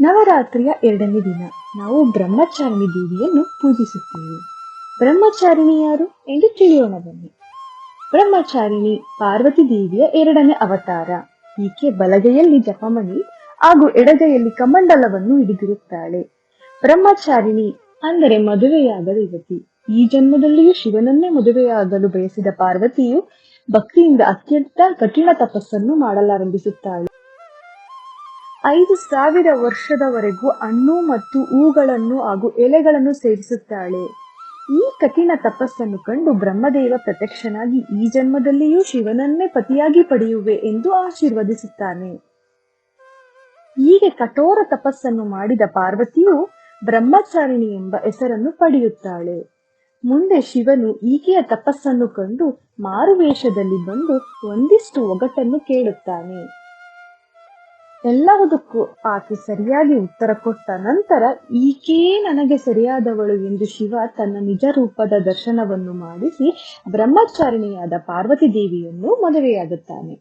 ನವರಾತ್ರಿಯ 2ನೇ ದಿನ ನಾವು ಬ್ರಹ್ಮಚಾರಿಣಿ ದೇವಿಯನ್ನು ಪೂಜಿಸುತ್ತೇವೆ. ಬ್ರಹ್ಮಚಾರಿಣಿ ಯಾರು ಎಂದು ತಿಳಿಯೋಣ ಬನ್ನಿ. ಬ್ರಹ್ಮಚಾರಿಣಿ ಪಾರ್ವತಿ ದೇವಿಯ 2ನೇ ಅವತಾರ. ಈಕೆ ಬಲಗೈಯಲ್ಲಿ ಜಪಮಣಿ ಹಾಗೂ ಎಡಗೈಯಲ್ಲಿ ಕಮಂಡಲವನ್ನು ಹಿಡಿದಿರುತ್ತಾಳೆ. ಬ್ರಹ್ಮಚಾರಿಣಿ ಅಂದರೆ ಮದುವೆಯಾಗದ ಯುವತಿ. ಈ ಜನ್ಮದಲ್ಲಿಯೂ ಶಿವನನ್ನೇ ಮದುವೆಯಾಗಲು ಬಯಸಿದ ಪಾರ್ವತಿಯು ಭಕ್ತಿಯಿಂದ ಅತ್ಯಂತ ಕಠಿಣ ತಪಸ್ಸನ್ನು ಮಾಡಲಾರಂಭಿಸುತ್ತಾಳೆ. 5000 ವರ್ಷದವರೆಗೂ ಹಣ್ಣು ಮತ್ತು ಹೂಗಳನ್ನು ಹಾಗೂ ಎಲೆಗಳನ್ನು ಸೇವಿಸುತ್ತಾಳೆ. ಈ ಕಠಿಣ ತಪಸ್ಸನ್ನು ಕಂಡು ಬ್ರಹ್ಮದೇವ ಪ್ರತ್ಯಕ್ಷನಾಗಿ ಈ ಜನ್ಮದಲ್ಲಿಯೂ ಶಿವನನ್ನೇ ಪತಿಯಾಗಿ ಪಡೆಯುವೆ ಎಂದು ಆಶೀರ್ವದಿಸುತ್ತಾನೆ. ಹೀಗೆ ಕಠೋರ ತಪಸ್ಸನ್ನು ಮಾಡಿದ ಪಾರ್ವತಿಯು ಬ್ರಹ್ಮಚಾರಿಣಿ ಎಂಬ ಹೆಸರನ್ನು ಪಡೆಯುತ್ತಾಳೆ. ಮುಂದೆ ಶಿವನು ಈಕೆಯ ತಪಸ್ಸನ್ನು ಕಂಡು ಮಾರುವೇಷದಲ್ಲಿ ಬಂದು ಒಂದಿಷ್ಟು ಒಗಟನ್ನು ಕೇಳುತ್ತಾನೆ. ಎಲ್ಲವುದಕ್ಕೂ ಆಕೆ ಸರಿಯಾಗಿ ಉತ್ತರ ಕೊಟ್ಟ ನಂತರ ಈಕೆಯೇ ನನಗೆ ಸರಿಯಾದವಳು ಎಂದು ಶಿವ ತನ್ನ ನಿಜ ರೂಪದ ದರ್ಶನವನ್ನು ಮಾಡಿಸಿ ಬ್ರಹ್ಮಚಾರಿಣಿಯಾದ ಪಾರ್ವತಿ ದೇವಿಯನ್ನು ಮದುವೆಯಾಗುತ್ತಾನೆ.